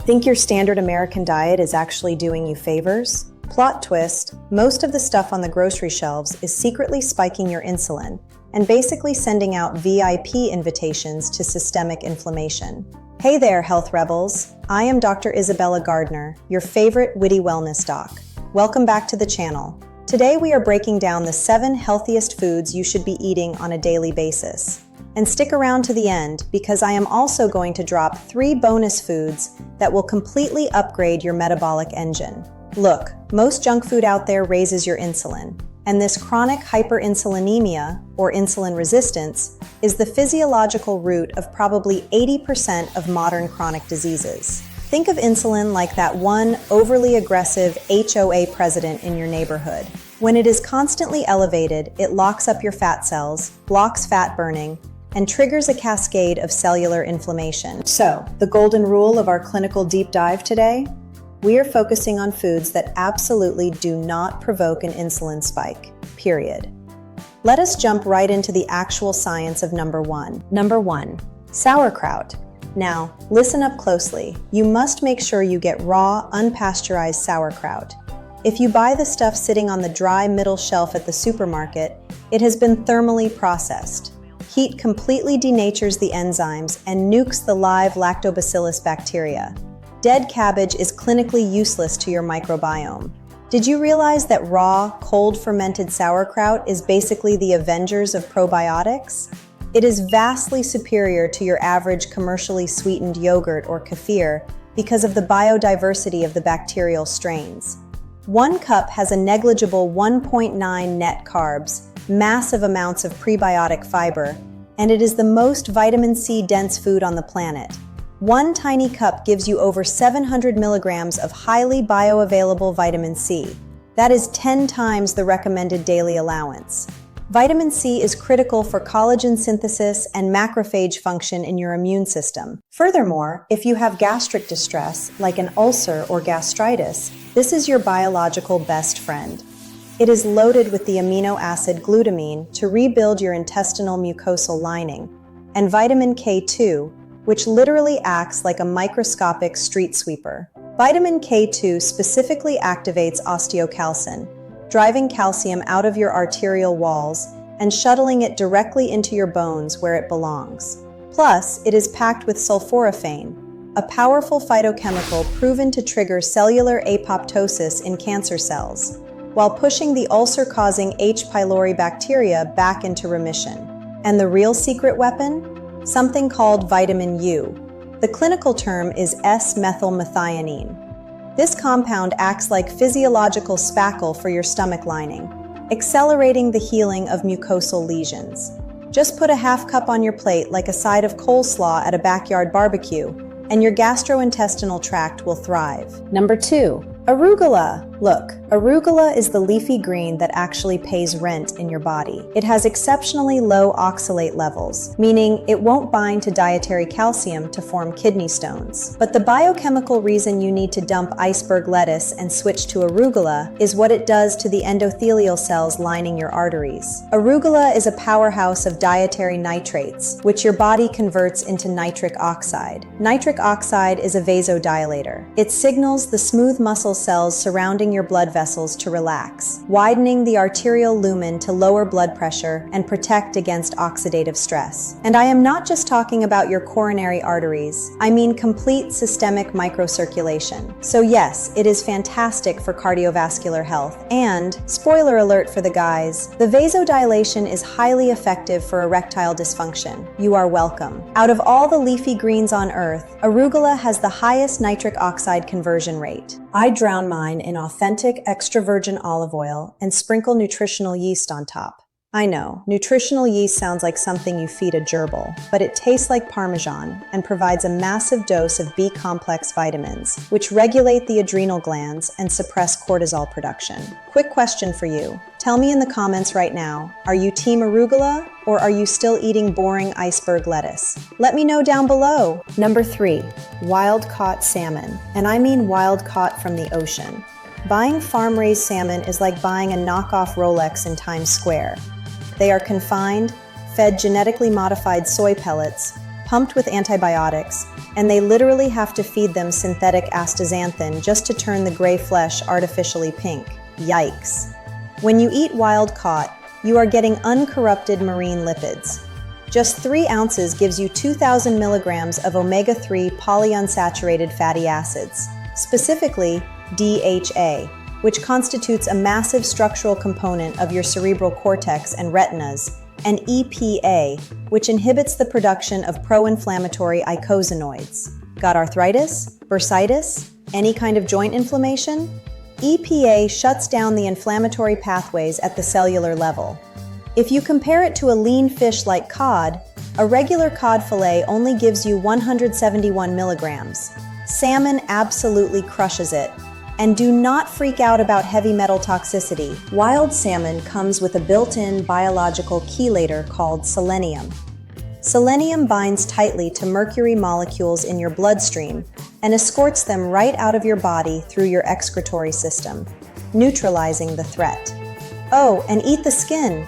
Think your standard American diet is actually doing you favors? Plot twist, most of the stuff on the grocery shelves is secretly spiking your insulin and basically sending out VIP invitations to systemic inflammation. Hey there, health rebels. I am Dr. Isabella Gardner, your favorite witty wellness doc. Welcome back to the channel. Today we are breaking down the 7 healthiest foods you should be eating on a daily basis. And stick around to the end because I am also going to drop 3 bonus foods that will completely upgrade your metabolic engine. Look, most junk food out there raises your insulin, and this chronic hyperinsulinemia, or insulin resistance, is the physiological root of probably 80% of modern chronic diseases. Think of insulin like that one overly aggressive HOA president in your neighborhood. When it is constantly elevated, it locks up your fat cells, blocks fat burning, and triggers a cascade of cellular inflammation. So, the golden rule of our clinical deep dive today? We are focusing on foods that absolutely do not provoke an insulin spike, period. Let us jump right into the actual science of number 1. Number 1, sauerkraut. Now, listen up closely. You must make sure you get raw, unpasteurized sauerkraut. If you buy the stuff sitting on the dry middle shelf at the supermarket, it has been thermally processed. Heat completely denatures the enzymes and nukes the live lactobacillus bacteria. Dead cabbage is clinically useless to your microbiome. Did you realize that raw, cold fermented sauerkraut is basically the Avengers of probiotics? It is vastly superior to your average commercially sweetened yogurt or kefir because of the biodiversity of the bacterial strains. 1 cup has a negligible 1.9 net carbs, massive amounts of prebiotic fiber, and it is the most vitamin C dense food on the planet. 1 tiny cup gives you over 700 milligrams of highly bioavailable vitamin C. That is 10 times the recommended daily allowance. Vitamin C is critical for collagen synthesis and macrophage function in your immune system. Furthermore, if you have gastric distress, like an ulcer or gastritis, this is your biological best friend. It is loaded with the amino acid glutamine to rebuild your intestinal mucosal lining, and vitamin K2, which literally acts like a microscopic street sweeper. Vitamin K2 specifically activates osteocalcin, driving calcium out of your arterial walls and shuttling it directly into your bones where it belongs. Plus, it is packed with sulforaphane, a powerful phytochemical proven to trigger cellular apoptosis in cancer cells, while pushing the ulcer-causing H. pylori bacteria back into remission. And the real secret weapon? Something called vitamin U. The clinical term is S-methylmethionine. This compound acts like physiological spackle for your stomach lining, accelerating the healing of mucosal lesions. Just put a half cup on your plate like a side of coleslaw at a backyard barbecue, and your gastrointestinal tract will thrive. Number 2, arugula. Look, arugula is the leafy green that actually pays rent in your body. It has exceptionally low oxalate levels, meaning it won't bind to dietary calcium to form kidney stones. But the biochemical reason you need to dump iceberg lettuce and switch to arugula is what it does to the endothelial cells lining your arteries. Arugula is a powerhouse of dietary nitrates, which your body converts into nitric oxide. Nitric oxide is a vasodilator. It signals the smooth muscle cells surrounding your blood vessels to relax, widening the arterial lumen to lower blood pressure and protect against oxidative stress. And I am not just talking about your coronary arteries, I mean complete systemic microcirculation. So yes, it is fantastic for cardiovascular health, and, spoiler alert for the guys, the vasodilation is highly effective for erectile dysfunction. You are welcome. Out of all the leafy greens on earth, arugula has the highest nitric oxide conversion rate. I drown mine in authentic extra virgin olive oil and sprinkle nutritional yeast on top. I know, nutritional yeast sounds like something you feed a gerbil, but it tastes like Parmesan and provides a massive dose of B-complex vitamins, which regulate the adrenal glands and suppress cortisol production. Quick question for you. Tell me in the comments right now, are you team arugula or are you still eating boring iceberg lettuce? Let me know down below. Number 3, wild-caught salmon. And I mean wild-caught from the ocean. Buying farm-raised salmon is like buying a knockoff Rolex in Times Square. They are confined, fed genetically modified soy pellets, pumped with antibiotics, and they literally have to feed them synthetic astaxanthin just to turn the gray flesh artificially pink. Yikes. When you eat wild-caught, you are getting uncorrupted marine lipids. Just 3 ounces gives you 2,000 milligrams of omega-3 polyunsaturated fatty acids, specifically DHA, which constitutes a massive structural component of your cerebral cortex and retinas, and EPA, which inhibits the production of pro-inflammatory eicosanoids. Got arthritis? Bursitis? Any kind of joint inflammation? EPA shuts down the inflammatory pathways at the cellular level. If you compare it to a lean fish like cod, a regular cod fillet only gives you 171 milligrams. Salmon absolutely crushes it. And do not freak out about heavy metal toxicity. Wild salmon comes with a built-in biological chelator called selenium. Selenium binds tightly to mercury molecules in your bloodstream and escorts them right out of your body through your excretory system, neutralizing the threat. Oh, and eat the skin.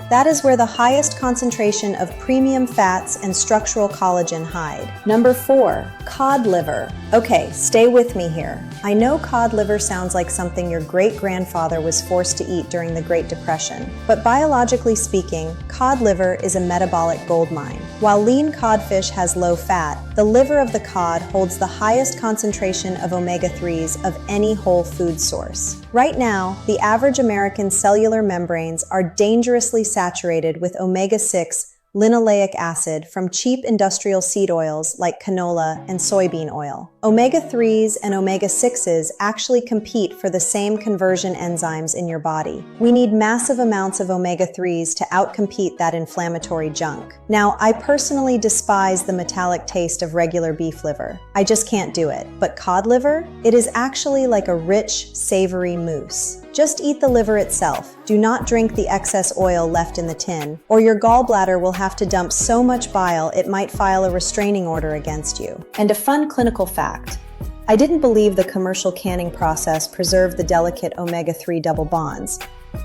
That is where the highest concentration of premium fats and structural collagen hide. Number 4, cod liver. Okay, stay with me here. I know cod liver sounds like something your great-grandfather was forced to eat during the Great Depression, but biologically speaking, cod liver is a metabolic goldmine. While lean codfish has low fat, the liver of the cod holds the highest concentration of omega-3s of any whole food source. Right now, the average American cellular membranes are dangerously saturated with omega-6 linoleic acid from cheap industrial seed oils like canola and soybean oil. Omega-3s and omega-6s actually compete for the same conversion enzymes in your body. We need massive amounts of omega-3s to outcompete that inflammatory junk. Now, I personally despise the metallic taste of regular beef liver. I just can't do it. But cod liver? It is actually like a rich, savory mousse. Just eat the liver itself. Do not drink the excess oil left in the tin, or your gallbladder will have to dump so much bile it might file a restraining order against you. And a fun clinical fact. I didn't believe the commercial canning process preserved the delicate omega-3 double bonds,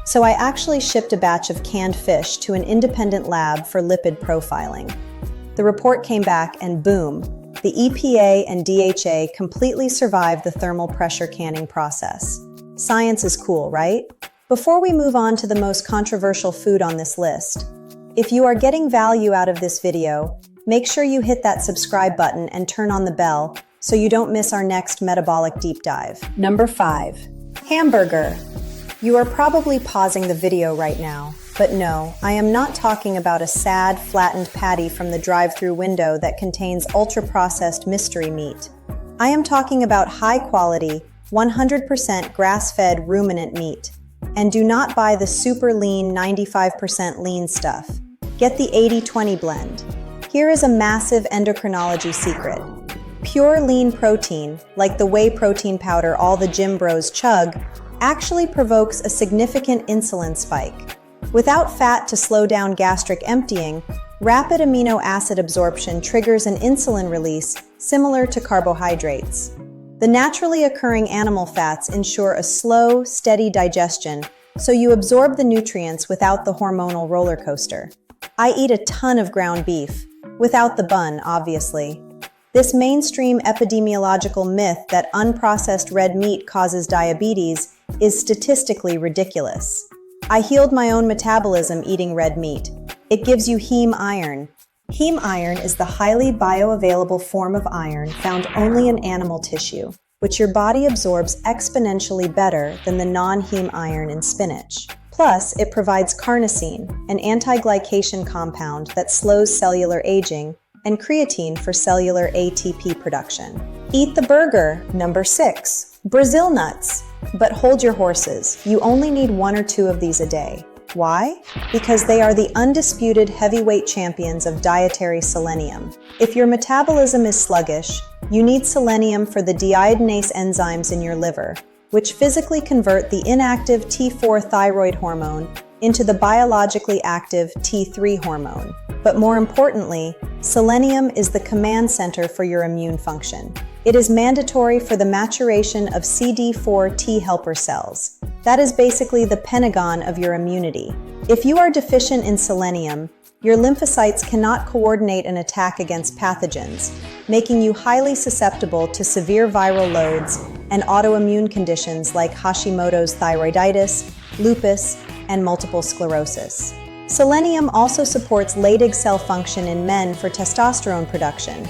so I actually shipped a batch of canned fish to an independent lab for lipid profiling. The report came back and boom, the EPA and DHA completely survived the thermal pressure canning process. Science is cool, right? Before we move on to the most controversial food on this list, if you are getting value out of this video, make sure you hit that subscribe button and turn on the bell so you don't miss our next metabolic deep dive. Number 5, hamburger. You are probably pausing the video right now, but no, I am not talking about a sad, flattened patty from the drive-through window that contains ultra-processed mystery meat. I am talking about high-quality, 100% grass-fed ruminant meat. And do not buy the super lean 95% lean stuff. Get the 80-20 blend. Here is a massive endocrinology secret. Pure lean protein, like the whey protein powder all the gym bros chug, actually provokes a significant insulin spike. Without fat to slow down gastric emptying, rapid amino acid absorption triggers an insulin release similar to carbohydrates. The naturally occurring animal fats ensure a slow, steady digestion, so you absorb the nutrients without the hormonal roller coaster. I eat a ton of ground beef, without the bun, obviously. This mainstream epidemiological myth that unprocessed red meat causes diabetes is statistically ridiculous. I healed my own metabolism eating red meat. It gives you heme iron. Heme iron is the highly bioavailable form of iron found only in animal tissue, which your body absorbs exponentially better than the non-heme iron in spinach. Plus, it provides carnosine, an anti-glycation compound that slows cellular aging, and creatine for cellular ATP production. Eat the burger. Number 6, Brazil nuts. But hold your horses. You only need 1 or 2 of these a day. Why? Because they are the undisputed heavyweight champions of dietary selenium. If your metabolism is sluggish, you need selenium for the deiodinase enzymes in your liver, which physically convert the inactive T4 thyroid hormone into the biologically active T3 hormone. But more importantly, selenium is the command center for your immune function. It is mandatory for the maturation of CD4 T helper cells. That is basically the Pentagon of your immunity. If you are deficient in selenium, your lymphocytes cannot coordinate an attack against pathogens, making you highly susceptible to severe viral loads and autoimmune conditions like Hashimoto's thyroiditis, lupus, and multiple sclerosis. Selenium also supports Leydig cell function in men for testosterone production,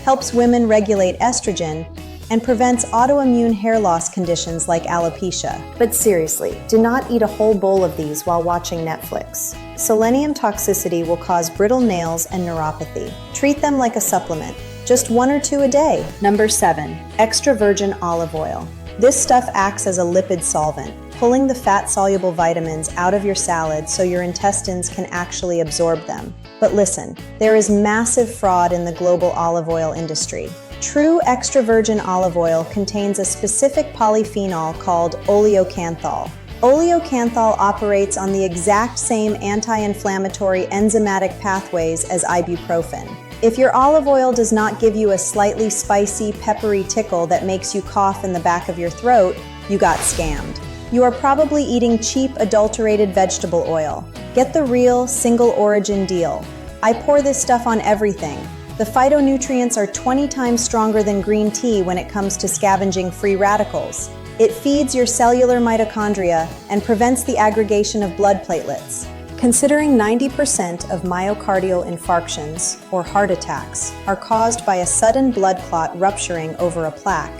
helps women regulate estrogen, and prevents autoimmune hair loss conditions like alopecia. But seriously, do not eat a whole bowl of these while watching Netflix. Selenium toxicity will cause brittle nails and neuropathy. Treat them like a supplement, just 1 or 2 a day. Number 7, extra virgin olive oil. This stuff acts as a lipid solvent, pulling the fat-soluble vitamins out of your salad so your intestines can actually absorb them. But listen, there is massive fraud in the global olive oil industry. True extra virgin olive oil contains a specific polyphenol called oleocanthal. Oleocanthal operates on the exact same anti-inflammatory enzymatic pathways as ibuprofen. If your olive oil does not give you a slightly spicy, peppery tickle that makes you cough in the back of your throat, you got scammed. You are probably eating cheap, adulterated vegetable oil. Get the real, single-origin deal. I pour this stuff on everything. The phytonutrients are 20 times stronger than green tea when it comes to scavenging free radicals. It feeds your cellular mitochondria and prevents the aggregation of blood platelets. Considering 90% of myocardial infarctions, or heart attacks, are caused by a sudden blood clot rupturing over a plaque,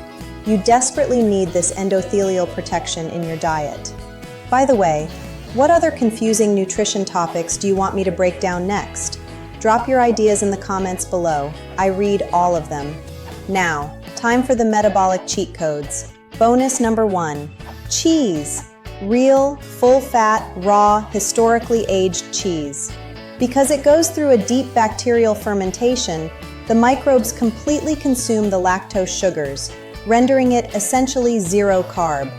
you desperately need this endothelial protection in your diet. By the way, what other confusing nutrition topics do you want me to break down next? Drop your ideas in the comments below. I read all of them. Now, time for the metabolic cheat codes. Bonus number 1, cheese. Real, full-fat, raw, historically aged cheese. Because it goes through a deep bacterial fermentation, the microbes completely consume the lactose sugars, rendering it essentially zero carb.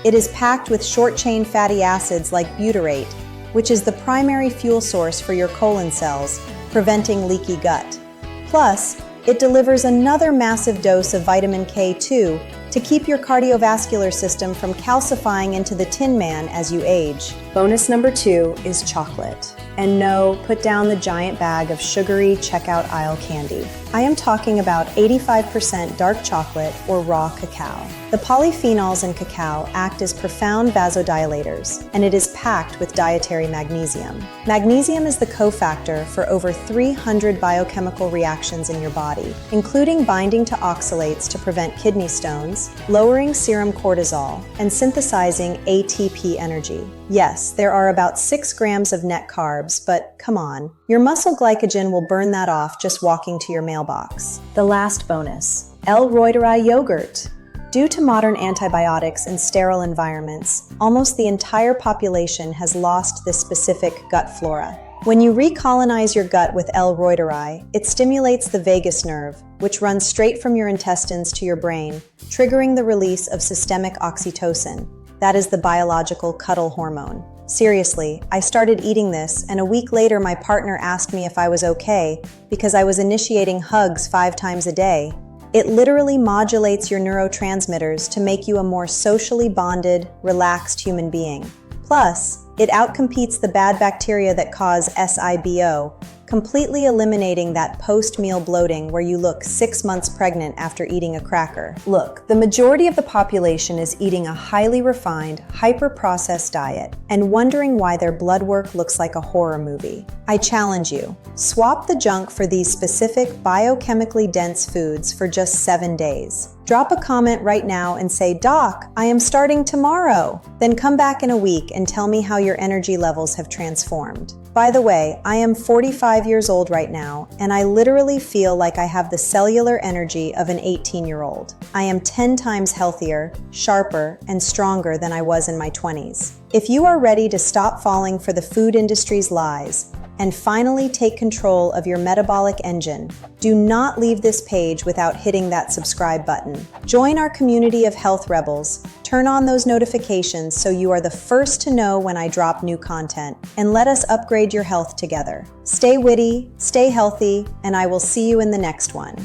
It is packed with short-chain fatty acids like butyrate, which is the primary fuel source for your colon cells, preventing leaky gut. Plus, it delivers another massive dose of vitamin K2 to keep your cardiovascular system from calcifying into the Tin Man as you age. Bonus number 2 is chocolate. And no, put down the giant bag of sugary checkout aisle candy. I am talking about 85% dark chocolate or raw cacao. The polyphenols in cacao act as profound vasodilators, and it is packed with dietary magnesium. Magnesium is the cofactor for over 300 biochemical reactions in your body, including binding to oxalates to prevent kidney stones, lowering serum cortisol, and synthesizing ATP energy. Yes, there are about 6 grams of net carbs, but come on. Your muscle glycogen will burn that off just walking to your mailbox. The last bonus, L-Reuteri yogurt. Due to modern antibiotics and sterile environments, almost the entire population has lost this specific gut flora. When you recolonize your gut with L-Reuteri, it stimulates the vagus nerve, which runs straight from your intestines to your brain, triggering the release of systemic oxytocin. That is the biological cuddle hormone. Seriously, I started eating this, and a week later my partner asked me if I was okay because I was initiating hugs 5 times a day. It literally modulates your neurotransmitters to make you a more socially bonded, relaxed human being. Plus, it outcompetes the bad bacteria that cause SIBO, completely eliminating that post-meal bloating where you look 6 months pregnant after eating a cracker. Look, the majority of the population is eating a highly refined, hyper-processed diet and wondering why their blood work looks like a horror movie. I challenge you, swap the junk for these specific biochemically dense foods for just 7 days. Drop a comment right now and say, "Doc, I am starting tomorrow." Then come back in a week and tell me how your energy levels have transformed. By the way, I am 45 years old right now, and I literally feel like I have the cellular energy of an 18-year-old. I am 10 times healthier, sharper, and stronger than I was in my 20s. If you are ready to stop falling for the food industry's lies and finally take control of your metabolic engine, do not leave this page without hitting that subscribe button. Join our community of health rebels, turn on those notifications so you are the first to know when I drop new content, and let us upgrade your health together. Stay witty, stay healthy, and I will see you in the next one.